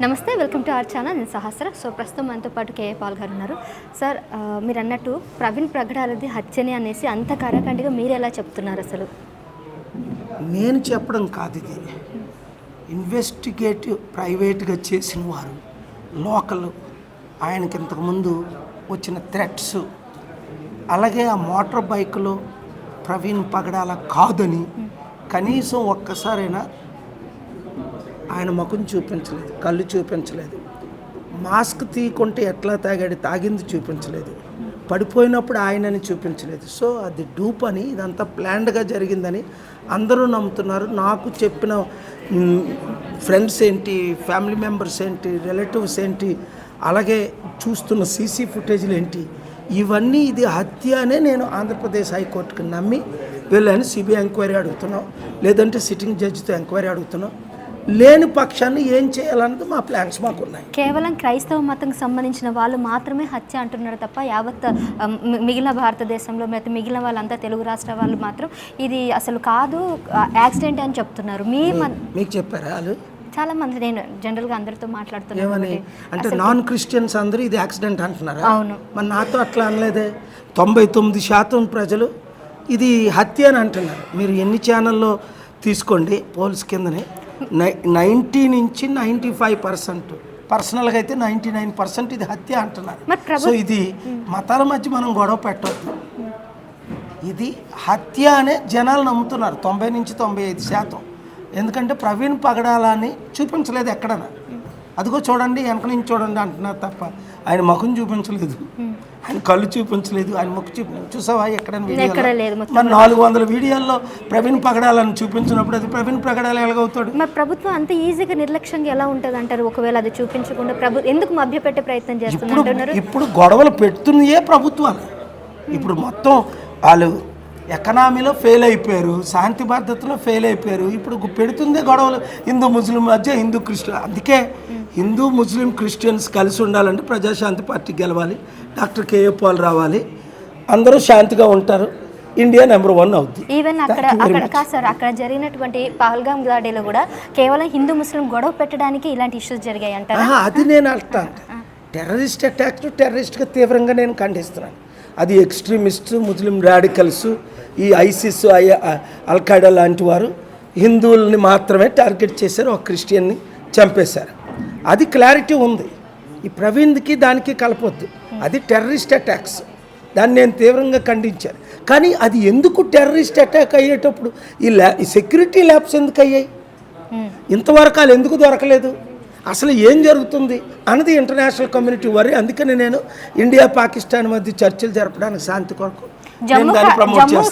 నమస్తే, welcome to our channel. నేను సహస్ర. So ప్రస్తుతం మనతో పాటు కేఏ పాల్ గారు ఉన్నారు. సార్, మీరు అన్నట్టు ప్రవీణ్ ప్రగడాలది హత్యని అనేసి అంత కరాఖండిగా మీరు ఎలా చెప్తున్నారు? అసలు నేను చెప్పడం కాదు, ఇది ఇన్వెస్టిగేటివ్ ప్రైవేట్గా చేసిన వారు లోకల్, ఆయనకి ఇంతకుముందు వచ్చిన థ్రెట్స్, అలాగే ఆ మోటార్ బైక్లో ప్రవీణ్ పగడాల కాదని కనీసం ఒక్కసారైనా ఆయన ముఖం చూపించలేదు, కళ్ళు చూపించలేదు, మాస్క్ తీయకుంటే ఎట్లా తాగింది చూపించలేదు, పడిపోయినప్పుడు ఆయనని చూపించలేదు. సో అది డూప్ అని, ఇదంతా ప్లాన్డ్గా జరిగిందని అందరూ నమ్ముతున్నారు. నాకు చెప్పిన ఫ్రెండ్స్ ఏంటి, ఫ్యామిలీ మెంబర్స్ ఏంటి, రిలేటివ్స్ ఏంటి, అలాగే చూస్తున్న సీసీ ఫుటేజ్లు ఏంటి, ఇవన్నీ ఇది హత్య అనే నేను ఆంధ్రప్రదేశ్ హైకోర్టుకి నమ్మి వెళ్ళాను. సిబిఐ ఎంక్వైరీ అడుగుతున్నాం, లేదంటే సిట్టింగ్ జడ్జితో ఎంక్వైరీ అడుగుతున్నాం. లేని పక్షాన్ని ఏం చేయాలన్నది మా ప్లాన్స్ మాకు ఉన్నాయి. కేవలం క్రైస్తవ మతంకి సంబంధించిన వాళ్ళు మాత్రమే హత్య అంటున్నారు తప్ప యావత్ మిగిలిన భారతదేశంలో మిగిలిన వాళ్ళంతా తెలుగు రాష్ట్ర వాళ్ళు మాత్రం ఇది అసలు కాదు, యాక్సిడెంట్ అని చెప్తున్నారు. మీకు చెప్పారా వాళ్ళు? చాలా మంది, నేను జనరల్గా అందరితో మాట్లాడుతున్నాను. అంటే నాన్ క్రిస్టియన్స్ అందరూ ఇది యాక్సిడెంట్ అంటున్నారు. అవును, మరి నాతో అట్లా అనలేదే. 99% ప్రజలు ఇది హత్య అని అంటున్నారు. మీరు ఎన్ని ఛానల్లో తీసుకోండి పోల్స్ కిందని 90 నుంచి 95%, పర్సనల్గా అయితే 99% ఇది హత్య అంటున్నారు. సో ఇది మతాల మధ్య మనం గొడవ పెట్టవద్దు. ఇది హత్య అనే జనాలు నమ్ముతున్నారు 90 నుంచి 95%. ఎందుకంటే ప్రవీణ్ పగడాలని చూపించలేదు ఎక్కడన్నా. అదిగో చూడండి, వెనక నుంచి చూడండి అంటున్నారు తప్ప ఆయన ముఖం చూపించలేదు, ఆయన కళ్ళు చూపించలేదు, ఆయన ముఖం చూసావా ఎక్కడైనా వీడియో? మరి 400 వీడియోల్లో ప్రవీణ్ పగడాలని చూపించినప్పుడు అది ప్రవీణ్ పగడాలు ఎలాగవుతాడు? మరి ప్రభుత్వం అంత ఈజీగా నిర్లక్ష్యంగా ఎలా ఉంటుంది అంటారు? ఒకవేళ అది చూపించకుండా ఎందుకు మభ్యపెట్టే ప్రయత్నం చేస్తున్నారు? ఇప్పుడు గొడవలు పెడుతున్నాయే ప్రభుత్వాలు. ఇప్పుడు మొత్తం వాళ్ళు ఎకనామీలో ఫెయిల్ అయిపోయారు, శాంతి భద్రతలో ఫెయిల్ అయిపోయారు. ఇప్పుడు పెడుతుందే గొడవలు హిందూ ముస్లిం మధ్య, హిందూ క్రిస్టియన్. అందుకే హిందూ ముస్లిం క్రిస్టియన్స్ కలిసి ఉండాలంటే ప్రజాశాంతి పార్టీ గెలవాలి, డాక్టర్ కేఏ పాల్ రావాలి, అందరూ శాంతిగా ఉంటారు, ఇండియా నెంబర్ 1 అవుద్ది. ఈవెన్ అక్కడ కాదు సార్, అక్కడ జరిగినటువంటి పహల్గామ్ దాడిలో కూడా కేవలం హిందూ ముస్లిం గొడవ పెట్టడానికి ఇలాంటి ఇష్యూస్ జరిగాయి అంటారు. అది నేను అంటాను. టెర్రరిస్ట్ అటాక్స్ టెర్రరిస్ట్గా తీవ్రంగా నేను ఖండిస్తున్నాను. అది ఎక్స్ట్రీమిస్ట్, ముస్లిం రాడికల్స్, ఈ ఐసిస్, అల్ఖైడా లాంటి వారు హిందువుల్ని మాత్రమే టార్గెట్ చేశారు, ఒక క్రిస్టియన్ని చంపేశారు. అది క్లారిటీ ఉంది. ఈ ప్రవీణ్కి దానికి కలపొద్దు. అది టెర్రరిస్ట్ అటాక్స్, దాన్ని నేను తీవ్రంగా ఖండించాను. కానీ అది ఎందుకు టెర్రరిస్ట్ అటాక్ అయ్యేటప్పుడు ఈ సెక్యూరిటీ ల్యాబ్స్ ఎందుకు అయ్యాయి? ఇంతవరకు వాళ్ళు ఎందుకు దొరకలేదు? అసలు ఏం జరుగుతుంది అన్నది ఇంటర్నేషనల్ కమ్యూనిటీ వరి. అందుకని నేను ఇండియా పాకిస్తాన్ మధ్య చర్చలు జరపడానికి శాంతి కొరకు జమ్మూ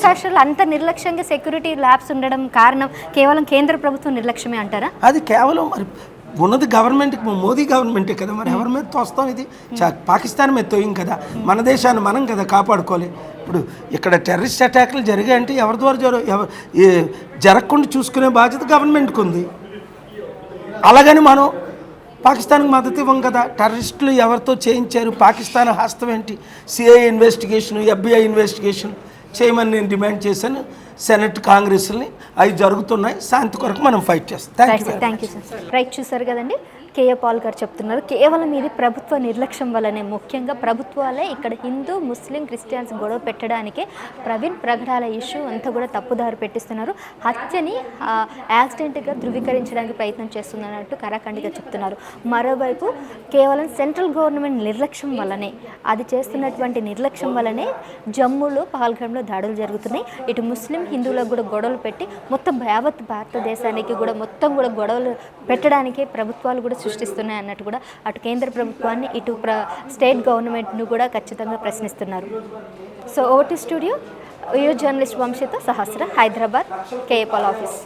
కాశ్మీర్లో అంత నిర్లక్ష్యంగా సెక్యూరిటీ ల్యాబ్స్ ఉండడం కారణం కేవలం కేంద్ర ప్రభుత్వం నిర్లక్ష్యమే అంటారా? అది కేవలం మరి ఉన్నది గవర్నమెంట్కి, మోదీ గవర్నమెంటే కదా, మరి ఎవరి మీద తోస్తాం? ఇది పాకిస్తాన్ మీద తోయం కదా, మన దేశాన్ని మనం కదా కాపాడుకోవాలి. ఇప్పుడు ఇక్కడ టెర్రరిస్ట్ అటాక్లు జరిగాయంటే ఎవరి ద్వారా జరగకుండా చూసుకునే బాధ్యత గవర్నమెంట్కి ఉంది. అలాగని మనం పాకిస్తాన్కి మద్దతు ఇవ్వం కదా. టెర్రరిస్టులు ఎవరితో చేయించారు, పాకిస్తాన్ హస్తం ఏంటి? సిఐఏ ఇన్వెస్టిగేషన్, FBI ఇన్వెస్టిగేషన్ చేయమని నేను డిమాండ్ చేశాను సెనెట్, కాంగ్రెస్ని. అవి జరుగుతున్నాయి. శాంతి కొరకు మనం ఫైట్ చేస్తాం. Thank you sir. రైట్, చూసారు కదండి, కేఏ పాల్ గారు చెప్తున్నారు కేవలం ఇది ప్రభుత్వ నిర్లక్ష్యం వల్లనే, ముఖ్యంగా ప్రభుత్వాలే ఇక్కడ హిందూ ముస్లిం క్రిస్టియన్స్ గొడవ పెట్టడానికే ప్రవీణ్ ప్రగడాల ఇష్యూ అంతా కూడా తప్పుదారి పెట్టిస్తున్నారు. హత్యని యాక్సిడెంట్గా ధృవీకరించడానికి ప్రయత్నం చేస్తున్నట్టు కరాఖండిగా చెప్తున్నారు. మరోవైపు కేవలం సెంట్రల్ గవర్నమెంట్ నిర్లక్ష్యం వల్లనే, అది చేస్తున్నటువంటి నిర్లక్ష్యం వల్లనే జమ్మూలో, పహల్గామ్లో దాడులు జరుగుతున్నాయి. ఇటు ముస్లిం హిందువులకు కూడా గొడవలు పెట్టి మొత్తం యావత్ భారతదేశానికి కూడా మొత్తం కూడా గొడవలు పెట్టడానికే ప్రభుత్వాలు కూడా సృష్టిస్తున్నాయి అన్నట్టు కూడా అటు కేంద్ర ప్రభుత్వాన్ని, ఇటు స్టేట్ గవర్నమెంట్ను కూడా ఖచ్చితంగా ప్రశ్నిస్తున్నారు. So OT studio, video journalist వంశీతో సహస్ర, హైదరాబాద్, కేఏ పాల్ ఆఫీస్.